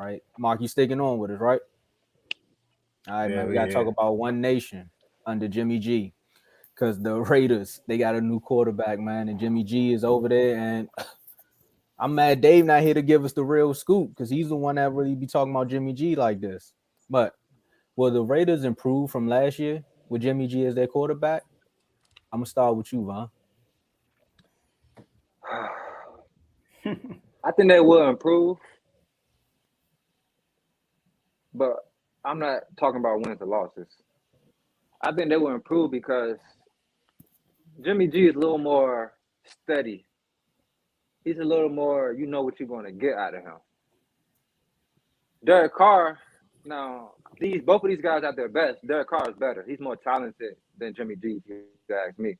right? Mark, you sticking on with us, right? All right, Yeah, man. We gotta talk yeah. about One Nation under Jimmy G. Because the Raiders, they got a new quarterback, man, and Jimmy G is over there. And I'm mad Dave not here to give us the real scoop because he's the one that really be talking about Jimmy G like this. But will the Raiders improve from last year with Jimmy G as their quarterback? I'm gonna start with you, Von. I think they will improve, but I'm not talking about wins or losses. I think they will improve because Jimmy G is a little more steady. He's a little more, you know what you're going to get out of him. Derek Carr, now these both of these guys at their best. Derek Carr is better. He's more talented than Jimmy G, if you ask me.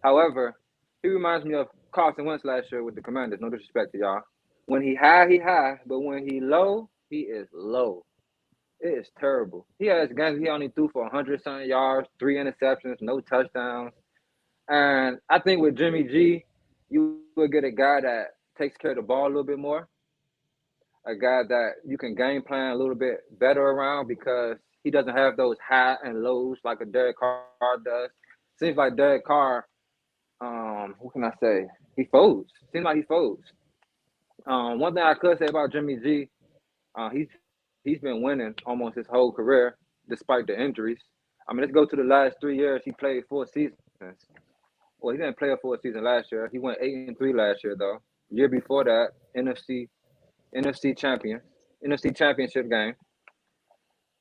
However, he reminds me of Carson Wentz last year with the Commanders. No disrespect to y'all. When he high, he high, but when he low, he is low. It is terrible. He has games he only threw for 100 something yards, 3 interceptions, no touchdowns. And I think with Jimmy G, you will get a guy that takes care of the ball a little bit more, a guy that you can game plan a little bit better around because he doesn't have those high and lows like a Derek Carr does. Seems like Derek Carr, what can I say? He folds. Seems like he folds. One thing I could say about Jimmy G, he's been winning almost his whole career despite the injuries. I mean, let's go to the last 3 years. He played 4 seasons. Well, he didn't play a full season last year. He went 8-3 last year though. Year before that, NFC champion, NFC championship game.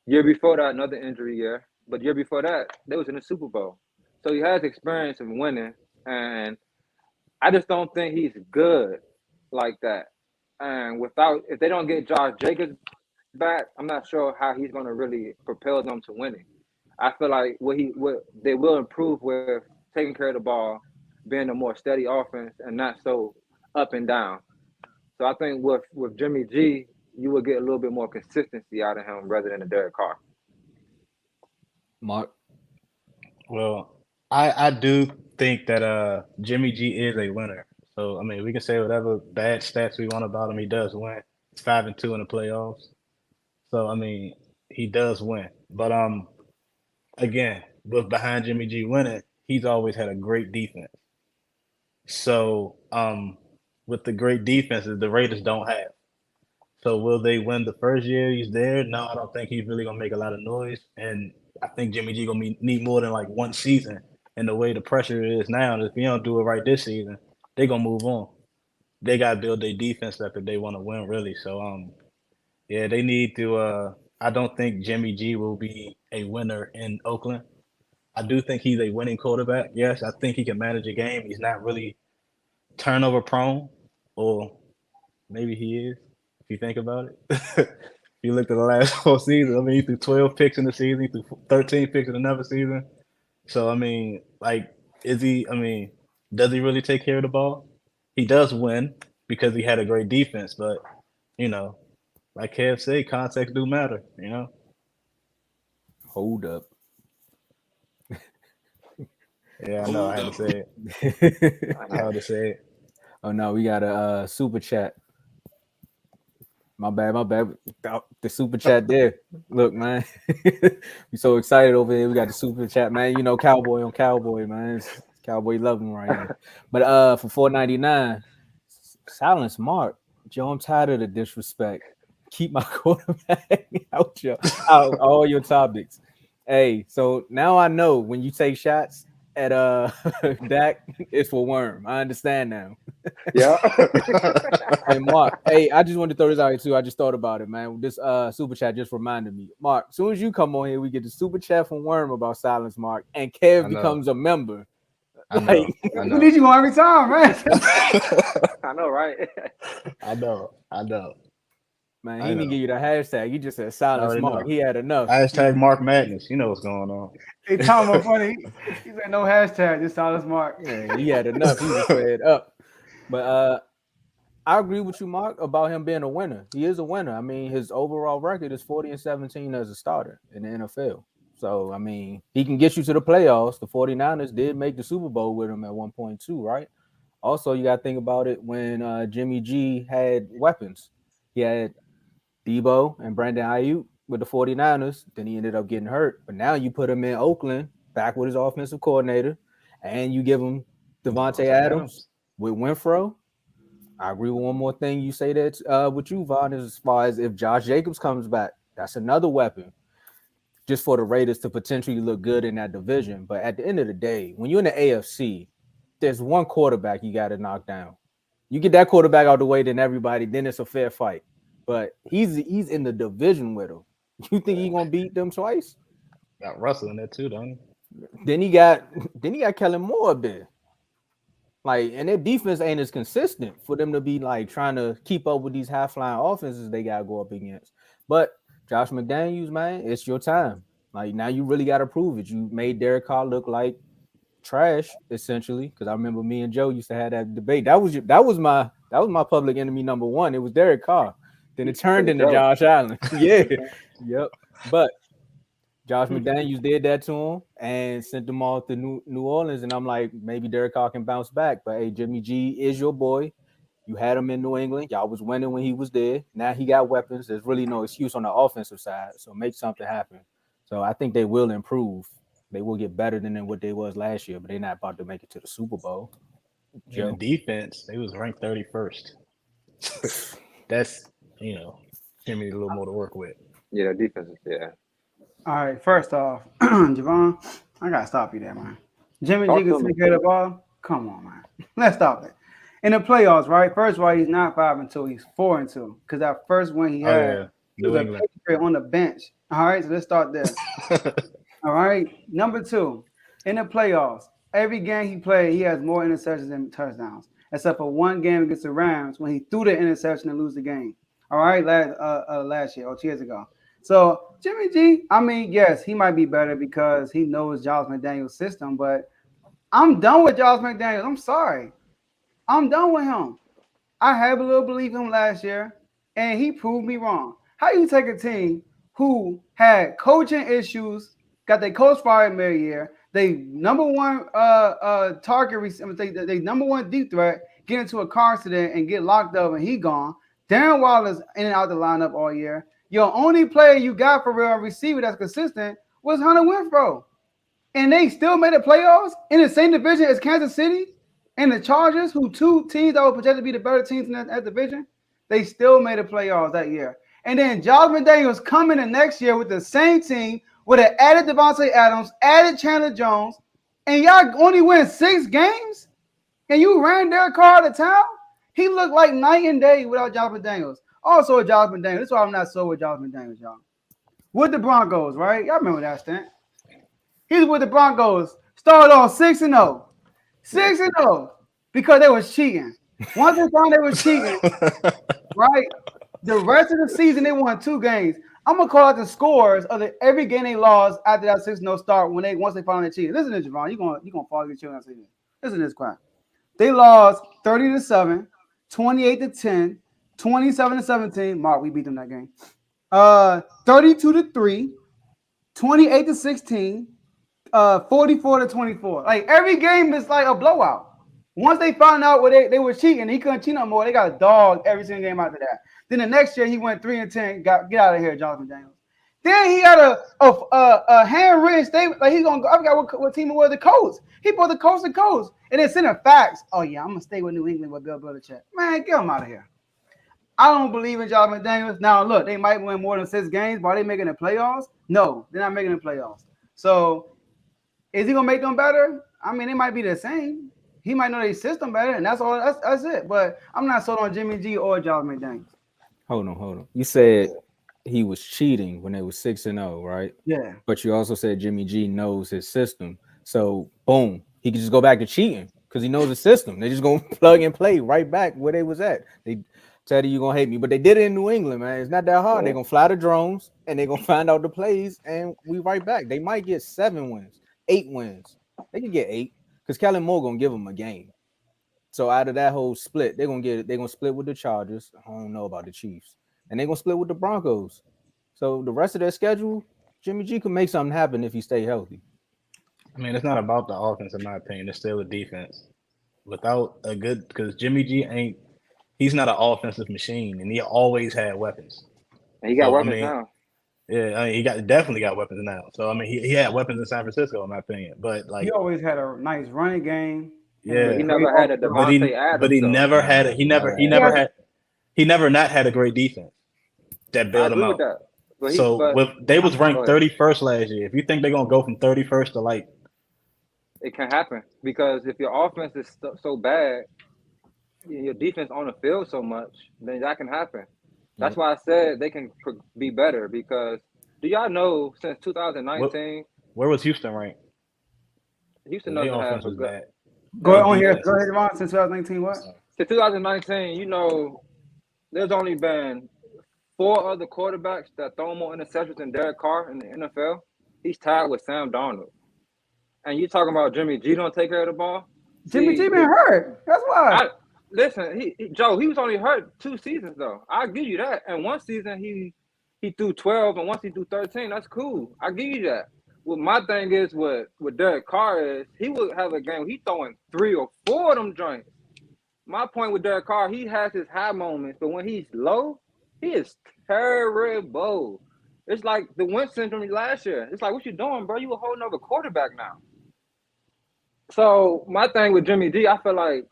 Year before that, another injury year. But year before that, they was in the Super Bowl. So he has experience in winning, and I just don't think he's good like that. And without, if they don't get Josh Jacobs back, I'm not sure how he's going to really propel them to winning. I feel like what they will improve with taking care of the ball, being a more steady offense, and not so up and down. So I think with Jimmy G, you will get a little bit more consistency out of him rather than a Derek Carr. Mark. Well, I do think that Jimmy G is a winner. So I mean, we can say whatever bad stats we want about him. He does win. It's 5-2 in the playoffs. So I mean, he does win. But again, with behind Jimmy G winning, he's always had a great defense. So with the great defenses the Raiders don't have. So will they win the first year he's there? No, I don't think he's really gonna make a lot of noise. And I think Jimmy G gonna need more than like one season. And the way the pressure is now, if you don't do it right this season, they gonna move on. They gotta build their defense up if they want to win, really. So yeah, they need to. I don't think Jimmy G will be a winner in Oakland. I do think he's a winning quarterback. Yes, I think he can manage a game. He's not really turnover prone, or maybe he is. If you think about it, if you look at the last 4 seasons, I mean, he threw 12 picks in the season, he threw 13 picks in another season. So I mean, like, is he? I mean, does he really take care of the ball? He does win because he had a great defense, but you know, like Kev said, context do matter. You know. Hold up. Yeah, I know. I had to say it. I I know. had to say it. Oh no, we got a super chat. My bad, my bad. The super chat there. Look, man. We so excited over here. We got the super chat, man. You know, cowboy on cowboy, man. It's cowboy loving right here. But for 4.99, silence Mark. Joe, I'm tired of the disrespect. Keep my quarterback out all your topics. Hey, so now I know when you take shots at Dak, it's for Worm. I understand now. Yeah. Hey Mark, hey, I just wanted to throw this out here too. I just thought about it, man. This super chat just reminded me. Mark, as soon as you come on here, we get the super chat from Worm about silence Mark, and Kev I know. becomes a member. I Like, know. I We need know. you on every time, man. I know, right? I know. I know. man, he I didn't know. give you the hashtag. He just said I silence already Mark. know. He had enough. Hashtag Mark Madness. You know what's going on. Hey, Tomo, funny. He said no hashtag. Just silence Mark. Yeah, he had enough. He was fed up. But I agree with you, Mark, about him being a winner. He is a winner. I mean, his overall record is 40-17 as a starter in the NFL. So, I mean, he can get you to the playoffs. The 49ers did make the Super Bowl with him at one point, too, right? Also, you got to think about it when Jimmy G had weapons. He had Debo and Brandon Ayuk with the 49ers. Then he ended up getting hurt. But now you put him in Oakland, back with his offensive coordinator, and you give him Devontae Adams with Winfro. I agree with one more thing you say that with you, Vaughn, is as far as if Josh Jacobs comes back, that's another weapon just for the Raiders to potentially look good in that division. But at the end of the day, when you're in the AFC, there's one quarterback you got to knock down. You get that quarterback out the way, then everybody, then it's a fair fight. But he's in the division with him. You think he's gonna beat them twice? Got Russell in there too, don't he? Then he got Kellen Moore up there. Like, and their defense ain't as consistent for them to be like trying to keep up with these high flying offenses they gotta go up against. But Josh McDaniels, man, it's your time. Like now you really gotta prove it. You made Derek Carr look like trash, essentially. Because I remember me and Joe used to have that debate. That was my public enemy number one. It was Derek Carr. Then it turned into Josh Allen. Yeah. Yep. But Josh McDaniels did that to him and sent them all to New Orleans. And I'm like, maybe Derek Carr can bounce back. But hey, Jimmy G is your boy. You had him in New England. Y'all was winning when he was there. Now he got weapons. There's really no excuse on the offensive side. So make something happen. So I think they will improve. They will get better than what they was last year, but they're not about to make it to the Super Bowl. In the defense, they was ranked 31st. That's, Jimmy a little more to work with. Yeah, defense is there. All right, first off, Javon, I gotta stop you there, man. Jimmy G can take care of the ball. Come on, man. Let's stop it. In the playoffs, right? First of all, he's not 5-2. He's 4-2. Because that first win he had, he was a Patriot on the bench. All right, so let's start there. All right. Number 2, in the playoffs, every game he played, he has more interceptions than touchdowns, except for one game against the Rams when he threw the interception and lose the game. All right, last year or 2 years ago. So Jimmy G, I mean, yes, he might be better because he knows Josh McDaniels' system, but I'm done with Josh McDaniels. I'm sorry. I'm done with him. I have a little belief in him last year, and he proved me wrong. How you take a team who had coaching issues, got their coach fired mid-year, they number one target receiver, they number one deep threat, get into a car accident and get locked up and he gone. Darren Waller's in and out the lineup all year. Your only player you got for real receiver that's consistent was Hunter Winfro. And they still made the playoffs in the same division as Kansas City and the Chargers, who 2 teams that were projected to be the better teams in that division. They still made the playoffs that year. And then Josh McDaniels coming in next year with the same team with an added Devontae Adams, added Chandler Jones, and y'all only win 6 games? And you ran Derek Carr out of town? He looked like night and day without Josh McDaniels. Also, Josh McDaniels. That's why I'm not so with Josh McDaniels, y'all. With the Broncos, right? Y'all remember that stint. He's with the Broncos. Started off 6-0. 6-0 because they was cheating. Once they found they was cheating, right? The rest of the season, they won 2 games. I'm gonna call out the scores of every game they lost after that 6-0 start once they found they cheated. Listen to this, Javon. You gonna fall your children. Listen to this crap. They lost 30-7, 28-10, 27-17. Mark, we beat them that game. 32-3, 28-16, 44-24. Like every game is like a blowout. Once they found out where they were cheating, he couldn't cheat no more. They got a dog every single game after that. Then the next year he went 3-10. Get out of here, Jonathan Daniels. Then he had a handwritten statement like he's gonna go. I forgot what team it was. The Colts. He brought the Colts to Colts and then sent him fax. Oh yeah, I'm gonna stay with New England with Bill Belichick. Man, get him out of here. I don't believe in Josh McDaniels. Now look, they might win more than 6 games, but are they making the playoffs? No, they're not making the playoffs. So is he gonna make them better? I mean, it might be the same. He might know their system better, and that's all. That's it. But I'm not sold on Jimmy G or Josh McDaniels. Hold on. You said he was cheating when they was 6-0, right? Yeah. But you also said Jimmy G knows his system. So boom, he can just go back to cheating because he knows the system. They just gonna plug and play right back where they was at. They Teddy, you gonna hate me, but they did it in New England, man. It's not that hard. They're gonna fly the drones and they're gonna find out the plays, and we right back. They might get 7 wins, 8 wins. They can get 8 because Kellen Moore gonna give them a game. So out of that whole split, they're gonna split with the Chargers. I don't know about the Chiefs, and they're gonna split with the Broncos. So the rest of their schedule, Jimmy G can make something happen if he stay healthy. I mean, it's not about the offense, in my opinion. It's still the defense. Without a good, because Jimmy G he's not an offensive machine, and he always had weapons. And he got So, I weapons mean, now. yeah, I mean, he definitely got weapons now. So, I mean, he had weapons in San Francisco, in my opinion. But like, He always had a nice running game. yeah, But he Great never had a offense. Devontae but he Adams though. never had he never not had a great defense that I bailed him agree with out. that. So they was go ranked ahead. 31st last year. If you think they're gonna go from 31st to like, It can happen because if your offense is so bad, your defense on the field so much, then that can happen. That's why I said they can be better because do y'all know since what 2019, where was Houston ranked? Houston Their doesn't have offense a was good bad. Go Their on here. defense Go was ahead, Ron. Since 2019, what? since 2019, there's only been 4 other quarterbacks that throw more interceptions than Derek Carr in the NFL. He's tied with Sam Darnold. And you talking about Jimmy G don't take care of the ball? Jimmy G See, been hurt. That's why. listen, Joe, he was only hurt 2 seasons though. I'll give you that. And one season he threw 12, and once he threw 13. That's cool. I give you that. Well, my thing is with Derek Carr is he would have a game where he throwing 3 or 4 of them joints. My point with Derek Carr, he has his high moments, but when he's low, he is terrible. It's like the Wentz syndrome last year. It's like, what you doing, bro? You a whole nother quarterback now. So my thing with Jimmy G, I feel like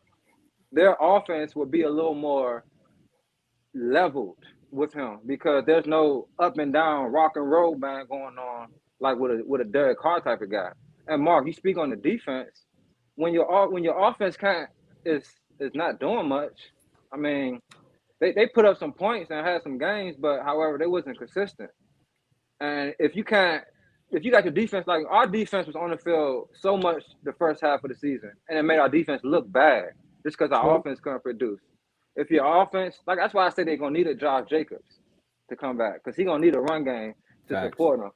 their offense would be a little more leveled with him because there's no up and down rock and roll band going on like with a Derek Carr type of guy. And Mark, you speak on the defense. When your offense is not doing much, I mean, they put up some points and had some games, but however, they wasn't consistent. And if you got your defense, like our defense was on the field so much the first half of the season, and it made our defense look bad just because our offense couldn't produce. If your offense, like that's why I say they're gonna need a Josh Jacobs to come back because he's gonna need a run game to support him.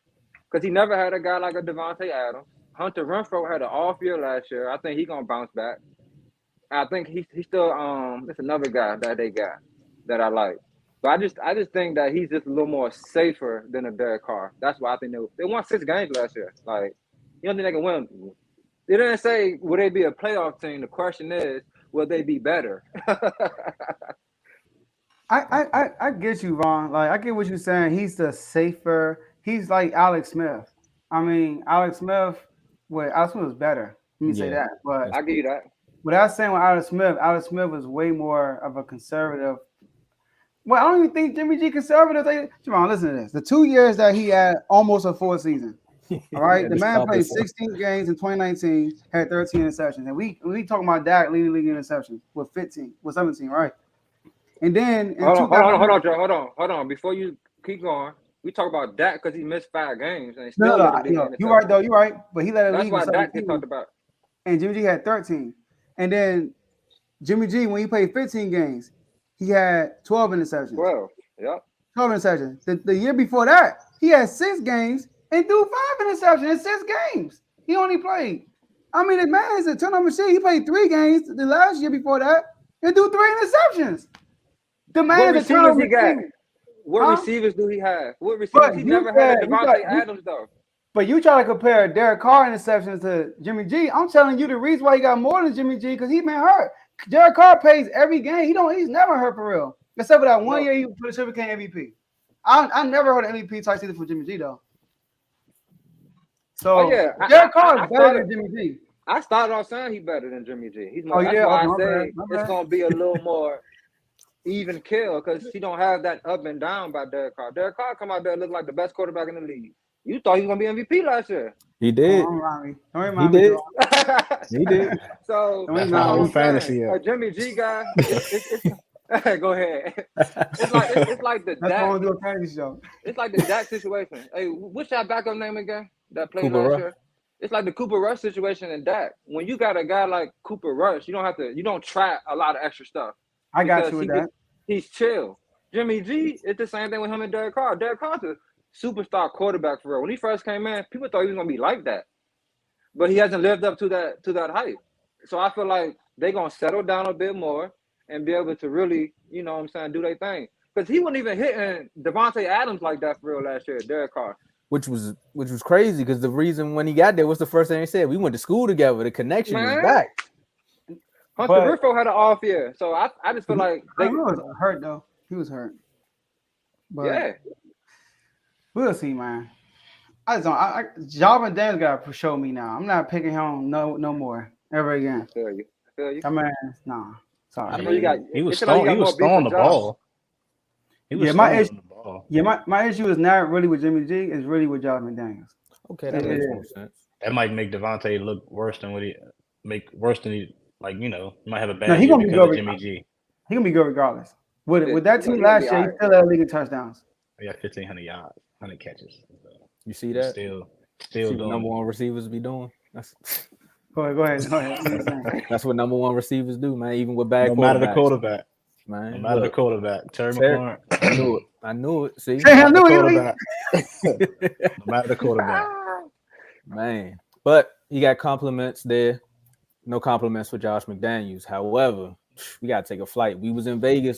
Because he never had a guy like a Devontae Adams. Hunter Renfrow had an off year last year. I think he's gonna bounce back. I think he's still it's another guy that they got that I like. But I just think that he's just a little more safer than a Derek Carr. That's why I think they won 6 games last year. Like, you don't think they can win? They didn't say will they be a playoff team. The question is, will they be better? I get you, Ron. Like I get what you're saying. He's the safer. He's like Alex Smith. I mean, Alex Smith was better. Let me say that. But I give you that. What I was saying with Alex Smith was way more of a conservative. Well, I don't even think Jimmy G conservative. Javon, listen to this. The 2 years that he had almost a full season. All right. The man played 16 games in 2019, had 13 interceptions. And we talking about Dak leading league interceptions with 17, right? And then hold on, Joe. Hold on. Before you keep going, we talk about Dak because he missed 5 games and he still you're right though. You're right. But he led a league. That's why Dak get talked about. And Jimmy G had 13. And then Jimmy G, when he played 15 games, he had 12 interceptions. 12, yep. 12 interceptions. The year before that, he had 6 games and threw 5 interceptions in 6 games. He only played. I mean, the man is a turnover machine. He played 3 games the last year before that and threw 3 interceptions. The man is a turnover machine. What receivers do he have? What receivers? He never had a Devontae Adams, though. But you try to compare Derek Carr interceptions to Jimmy G. I'm telling you the reason why he got more than Jimmy G because he been hurt. Derek Carr plays every game. He's never hurt for real. Except for that one year he should have became MVP. I never heard an MVP type season for Jimmy G though. So Derek Carr is better than Jimmy G. I started off saying he's better than Jimmy G. He's more. That's why I say it's gonna be a little more even kill because he don't have that up and down by Derek Carr. Derek Carr come out there and look like the best quarterback in the league. You thought he was gonna be MVP last year. He did. Don't remind me. He did. So fantasy. A Jimmy G guy. Go ahead. It's like the That's Dak. why I do a fantasy show. It's like the Dak situation. Hey, what's that backup name again? That played Cooper last Rush. year. It's like the Cooper Rush situation in Dak. When you got a guy like Cooper Rush, you don't try a lot of extra stuff. I got you with that. He's chill. Jimmy G, it's the same thing with him and Derek Carr. Derek Carr's a superstar quarterback for real. When he first came in, people thought he was gonna be like that, but he hasn't lived up to that hype. So I feel like they're gonna settle down a bit more and be able to really, you know what I'm saying, do their thing. Because he wasn't even hitting Devontae Adams like that for real last year, Derek Carr. Which was crazy because the reason when he got there, what's the first thing they said? We went to school together. The connection was back. Hunter Renfrow had an off year, so I just feel like he was hurt though. He was hurt. But, yeah. We'll see, man. I just don't. Jarvin Daniels got to show me now. I'm not picking him no more ever again. I feel you. I mean, nah. Sorry. I know you got. He was it seemed like you got he was more beef throwing with the Josh. ball. He was my throwing issue, the ball. yeah, my issue is not really with Jimmy G. It's really with Jarvin Daniels. Okay, that makes more sense. That might make Devontae look worse than he like. You know, he might have a bad No, he year gonna be because of good. Jimmy G. He gonna be good regardless. With that team He last be year, he alright. still had a league of touchdowns. He got 1,500 yards, 100 catches. So You see that? Still See what doing number it. one receivers be doing? Go ahead. What you saying? That's what number one receivers do, man. Even with bad No matter the quarterbacks, quarterback. man. No matter the Look, quarterback. Terry Terry- McLaurin. I knew it. See, Hey, I No knew matter the it. quarterback. No matter the quarterback. man. But you got compliments there. No compliments for Josh McDaniels. However, we gotta take a flight. We was in Vegas